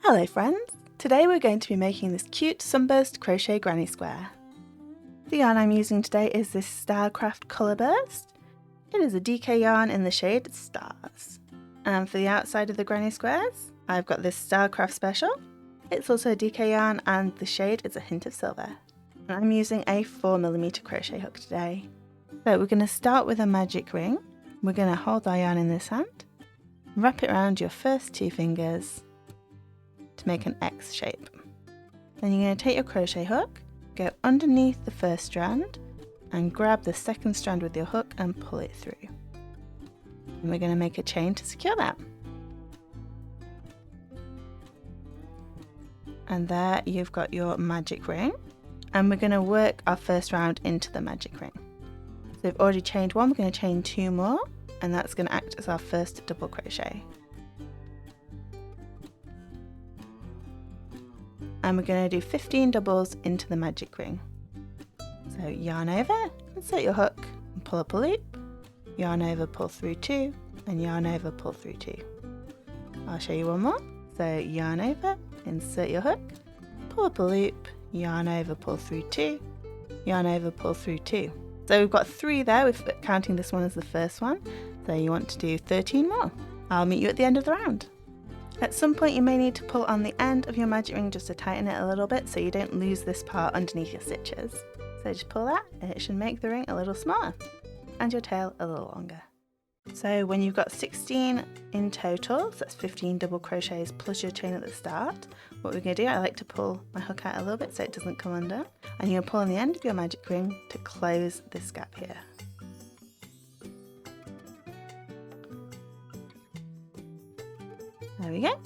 Hello friends! Today we're going to be making this cute sunburst crochet granny square. The yarn I'm using today is this Starcraft Colour Burst. It is a DK yarn in the shade Stars. And for the outside of the granny squares, I've got this Starcraft Special. It's also a DK yarn and the shade is a hint of silver. And I'm using a 4mm crochet hook today. So we're going to start with a magic ring. We're going to hold our yarn in this hand, wrap it around your first 2 fingers to make an X shape. Then you're going to take your crochet hook, go underneath the first strand and grab the second strand with your hook and pull it through. And we're going to make a chain to secure that. And there you've got your magic ring, and we're going to work our first round into the magic ring. So we've already chained 1, we're going to chain 2 more, and that's going to act as our first double crochet. And we're going to do 15 doubles into the magic ring. So yarn over, insert your hook and pull up a loop, yarn over, pull through 2, and yarn over, pull through 2. I'll show you one more. So yarn over, insert your hook, pull up a loop, yarn over, pull through 2, yarn over, pull through 2. So we've got 3 there, we're counting this one as the first one. So you want to do 13 more. I'll meet you at the end of the round. At some point you may need to pull on the end of your magic ring just to tighten it a little bit so you don't lose this part underneath your stitches. So just pull that and it should make the ring a little smaller and your tail a little longer. So when you've got 16 in total, so that's 15 double crochets plus your chain at the start, what we're going to do, I like to pull my hook out a little bit so it doesn't come undone, and you're going to pull on the end of your magic ring to close this gap here. There we go.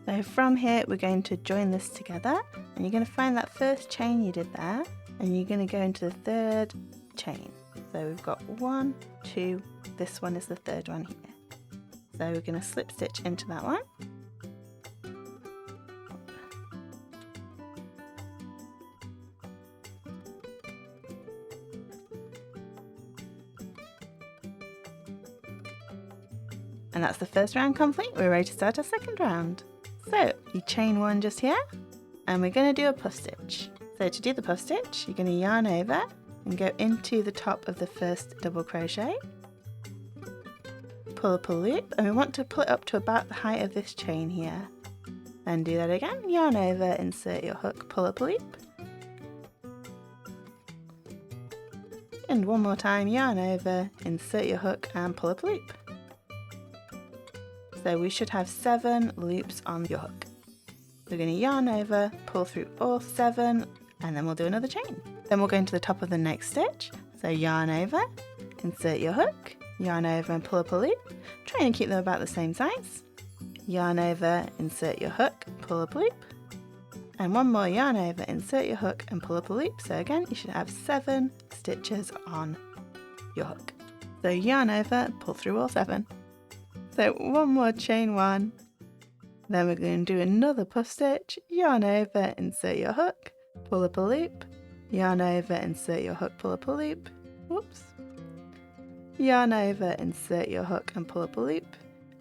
So from here we're going to join this together, and you're going to find that first chain you did there, and you're going to go into the 3rd chain. So we've got 1, 2, this one is the 3rd one here. So we're going to slip stitch into that one. And that's the first round complete. We're ready to start our second round. So you chain 1 just here, and we're going to do a puff stitch. So to do the puff stitch, you're going to yarn over and go into the top of the first double crochet, pull up a loop, and we want to pull it up to about the height of this chain here. Then do that again, yarn over, insert your hook, pull up a loop, and one more time, yarn over, insert your hook and pull up a loop. So we should have 7 loops on your hook. We're going to yarn over, pull through all 7, and then we'll do another chain. Then we'll go into the top of the next stitch. So yarn over, insert your hook, yarn over and pull up a loop. Try and keep them about the same size. Yarn over, insert your hook, pull up a loop. And one more yarn over, insert your hook and pull up a loop. So again, you should have 7 stitches on your hook. So yarn over, pull through all 7. So one more chain 1, then we're going to do another puff stitch, yarn over, insert your hook, pull up a loop, yarn over, insert your hook, pull up a loop, whoops, yarn over, insert your hook and pull up a loop,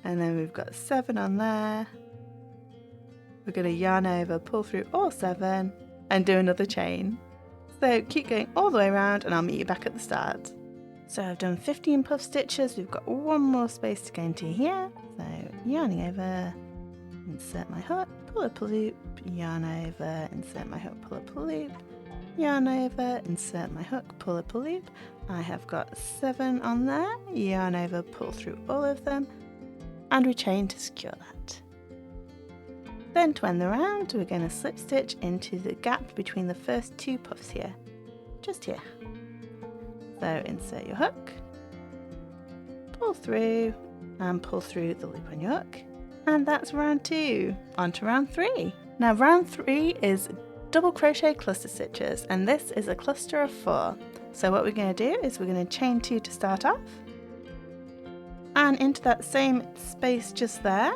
and then we've got 7 on there. We're going to yarn over, pull through all 7 and do another chain. So keep going all the way around and I'll meet you back at the start. So I've done 15 puff stitches, we've got one more space to go into here. So yarning over, insert my hook, pull up a loop, yarn over, insert my hook, pull up a loop, yarn over, insert my hook, pull up a loop. I have got 7 on there, yarn over, pull through all of them, and we chain to secure that. Then to end the round, we're going to slip stitch into the gap between the first 2 puffs here, just here. So insert your hook, pull through, and pull through the loop on your hook. And that's round 2. On to round 3. Now round 3 is double crochet cluster stitches, and this is a cluster of 4. So what we're going to do is we're going to chain 2 to start off, and into that same space just there,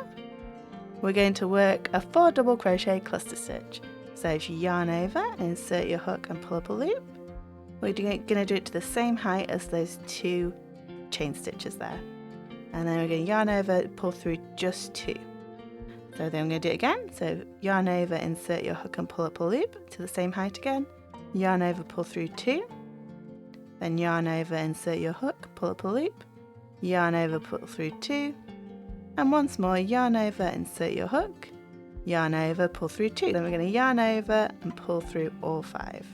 we're going to work a 4 double crochet cluster stitch. So if you yarn over, insert your hook and pull up a loop, we're going to do it to the same height as those 2 chain stitches there. And then we're going to yarn over, pull through just 2. So then I'm going to do it again. So yarn over, insert your hook and pull up a loop to the same height again. Yarn over, pull through 2. Then yarn over, insert your hook, pull up a loop. Yarn over, pull through 2. And once more, yarn over, insert your hook. Yarn over, pull through 2. Then we're going to yarn over and pull through all 5.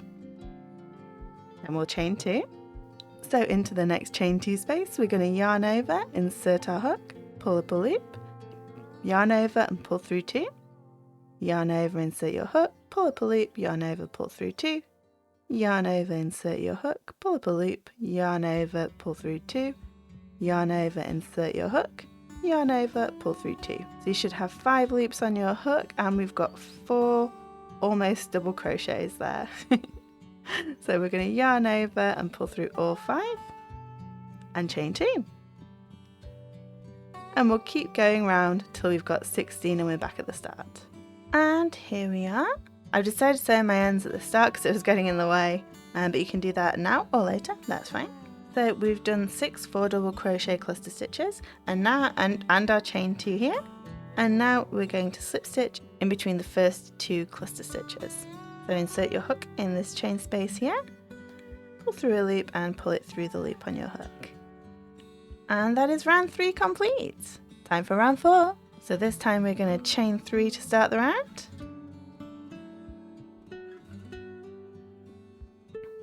And we'll chain 2. So into the next chain 2 space, we're going to yarn over, insert our hook, pull up a loop. Yarn over and pull through 2. Yarn over, insert your hook, pull up a loop, yarn over, pull through 2. Yarn over, insert your hook, pull up a loop, yarn over, pull through 2. Yarn over, insert your hook, yarn over, pull through 2. So you should have 5 loops on your hook, and we've got 4 almost double crochets there. So we're going to yarn over and pull through all 5 and chain 2. And we'll keep going round till we've got 16 and we're back at the start. And here we are. I've decided to sew my ends at the start because it was getting in the way, but you can do that now or later, that's fine. So we've done 6 4 double crochet cluster stitches and now and our chain 2 here. And now we're going to slip stitch in between the first 2 cluster stitches. So insert your hook in this chain space here, pull through a loop and pull it through the loop on your hook. And that is round 3 complete. Time for round 4. So this time we're going to chain 3 to start the round.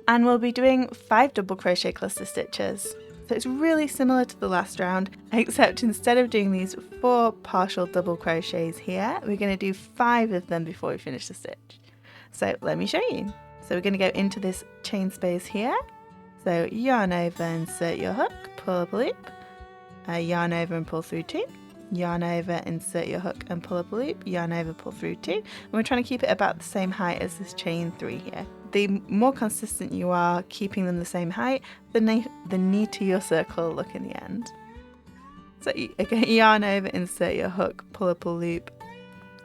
And we'll be doing 5 double crochet cluster stitches. So it's really similar to the last round, except instead of doing these 4 partial double crochets here, we're going to do 5 of them before we finish the stitch. So let me show you. So we're going to go into this chain space here. So yarn over, insert your hook, pull up a loop, yarn over and pull through 2, yarn over, insert your hook and pull up a loop, yarn over, pull through 2, and we're trying to keep it about the same height as this chain 3 here. The more consistent you are keeping them the same height, the neater your circle will look in the end. So again, yarn over, insert your hook, pull up a loop,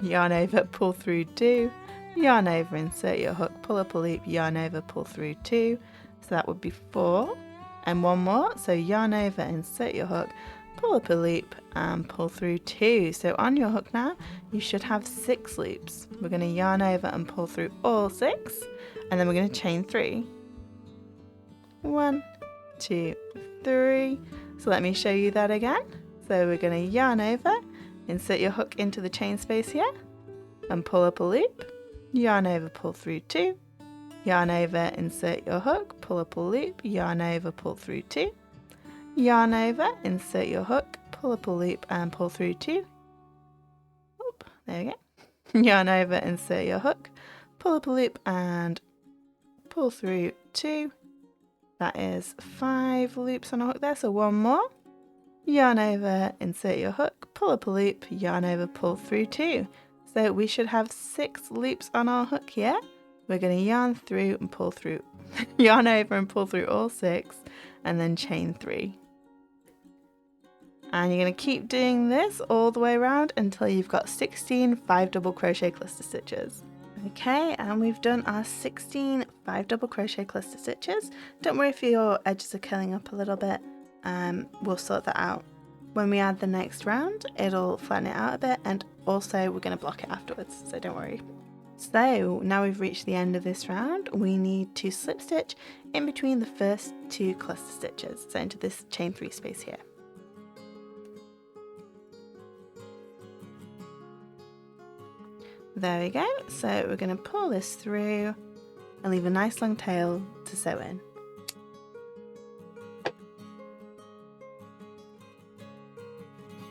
yarn over, pull through 2, yarn over, insert your hook, pull up a loop, yarn over, pull through 2. So that would be 4 and 1 more. So yarn over, insert your hook, pull up a loop and pull through 2. So on your hook now you should have 6 loops. We're going to yarn over and pull through all 6 and then we're going to chain 3. 1, 2, 3. So let me show you that again. So we're going to yarn over, insert your hook into the chain space here and pull up a loop, yarn over, pull through 2. Yarn over, insert your hook, pull up a loop, yarn over, pull through 2. Yarn over, insert your hook, pull up a loop and pull through 2. Oop, there we go. Yarn over, insert your hook, pull up a loop and pull through 2. That is 5 loops on a hook there, so 1 more. Yarn over, insert your hook, pull up a loop, yarn over, pull through 2. So we should have 6 loops on our hook here. We're going to yarn through and pull through, yarn over and pull through all 6 and then chain 3. And you're going to keep doing this all the way around until you've got 16 5 double crochet cluster stitches. Okay, and we've done our 16 5 double crochet cluster stitches. Don't worry if your edges are curling up a little bit, we'll sort that out. When we add the next round, it'll flatten it out a bit, and also we're going to block it afterwards, so don't worry. So now we've reached the end of this round, we need to slip stitch in between the first 2 cluster stitches, so into this chain 3 space here. There we go, so we're going to pull this through and leave a nice long tail to sew in.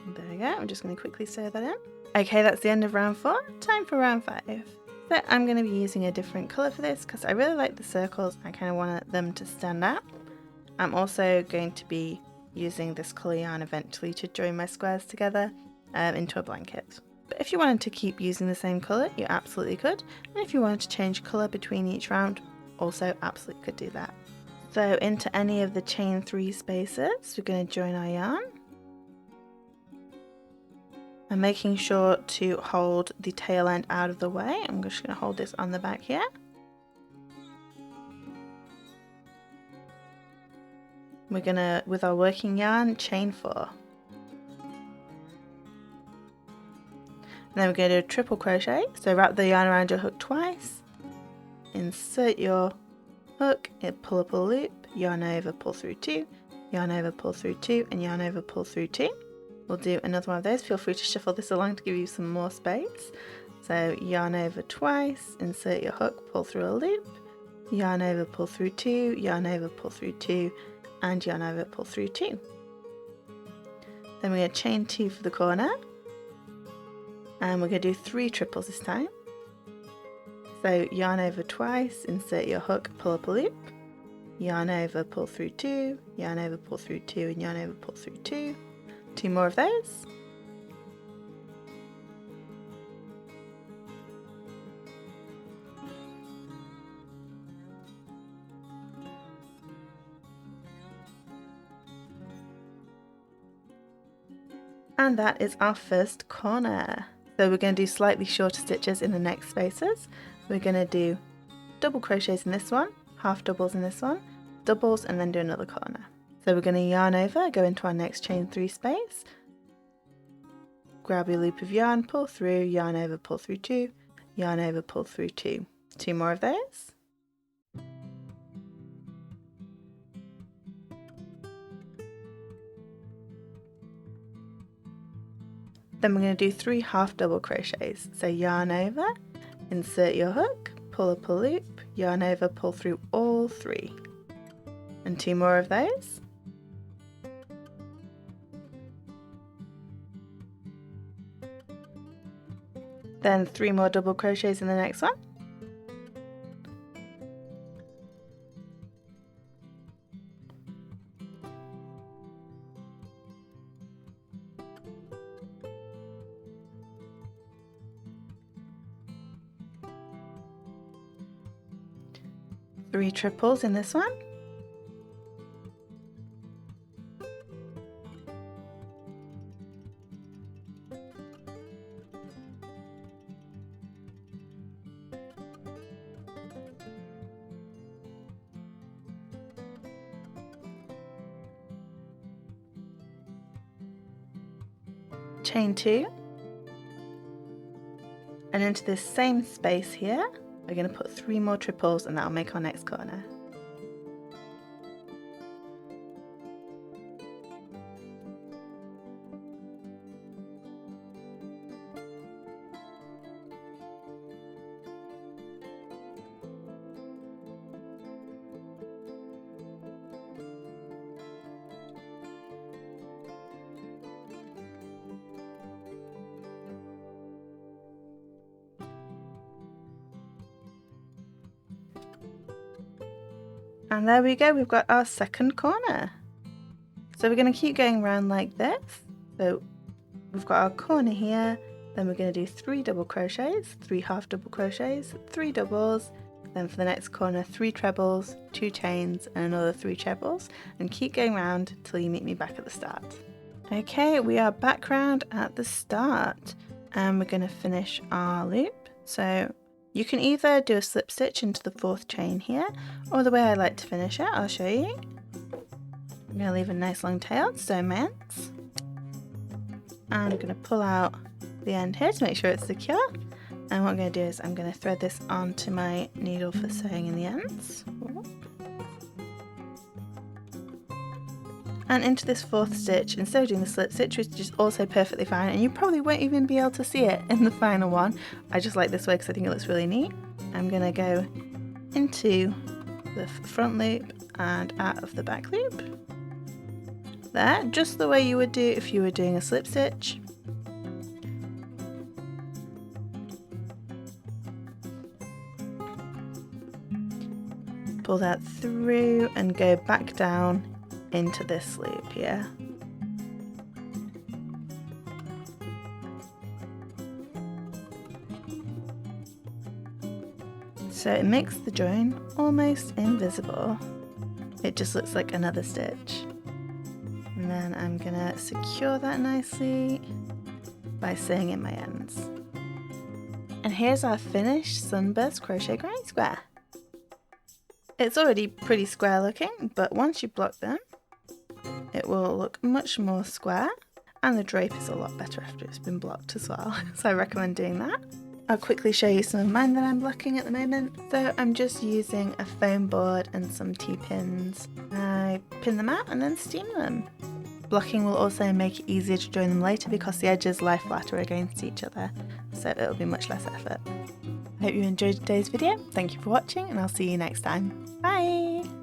There we go, I'm just going to quickly sew that in. Okay, that's the end of round 4, time for round 5. So I'm going to be using a different colour for this because I really like the circles. I kind of want them to stand out. I'm also going to be using this colour yarn eventually to join my squares together into a blanket. But if you wanted to keep using the same colour, you absolutely could. And if you wanted to change colour between each round, also absolutely could do that. So into any of the chain 3 spaces, we're going to join our yarn. I'm making sure to hold the tail end out of the way. I'm just going to hold this on the back here. We're going to, with our working yarn, chain 4. then we're going to do a triple crochet. So wrap the yarn around your hook twice, insert your hook, pull up a loop, yarn over, pull through 2, yarn over, pull through 2, and yarn over, pull through 2. We'll do another one of those. Feel free to shuffle this along to give you some more space. So yarn over twice, insert your hook, pull through a loop, yarn over, pull through 2, yarn over, pull through 2, and yarn over, pull through 2. Then we're going to chain 2 for the corner, and we're going to do 3 triples this time. So yarn over twice, insert your hook, pull up a loop, yarn over, pull through 2, yarn over, pull through 2, and yarn over, pull through 2. 2 more of those. And that is our first corner. So we're going to do slightly shorter stitches in the next spaces. We're going to do double crochets in this one, half doubles in this one, doubles, and then do another corner. So we're going to yarn over, go into our next chain 3 space, grab your loop of yarn, pull through, yarn over, pull through 2, yarn over, pull through 2. 2 more of those. Then we're going to do 3 half double crochets. So yarn over, insert your hook, pull up a loop, yarn over, pull through all 3. And 2 more of those. Then 3 more double crochets in the next one. Three triples in this one. Chain 2, and into this same space here we're going to put 3 more triples, and that'll make our next corner. And there we go, we've got our second corner. So we're going to keep going around like this. So we've got our corner here, then we're going to do 3 double crochets, 3 half double crochets, 3 doubles, then for the next corner 3 trebles, 2 chains, and another 3 trebles, and keep going around till you meet me back at the start. Okay, we are back round at the start, and we're going to finish our loop. So you can either do a slip stitch into the 4th chain here, or the way I like to finish it, I'll show you. I'm going to leave a nice long tail to sew my ends. And I'm going to pull out the end here to make sure it's secure. And what I'm going to do is I'm going to thread this onto my needle for sewing in the ends. And into this 4th stitch, instead of doing the slip stitch, which is also perfectly fine, and you probably won't even be able to see it in the final one. I just like this way because I think it looks really neat. I'm going to go into the front loop and out of the back loop. There, just the way you would do if you were doing a slip stitch. Pull that through and go back down into this loop here. So it makes the join almost invisible. It just looks like another stitch. And then I'm gonna secure that nicely by sewing in my ends. And here's our finished Sunburst crochet granny square. It's already pretty square looking, but once you block them, it will look much more square. and the drape is a lot better after it's been blocked as well, so I recommend doing that. I'll quickly show you some of mine that I'm blocking at the moment. So I'm just using a foam board and some T-pins. I pin them out and then steam them. Blocking will also make it easier to join them later because the edges lie flatter against each other, so it'll be much less effort. I hope you enjoyed today's video. Thank you for watching and I'll see you next time. Bye!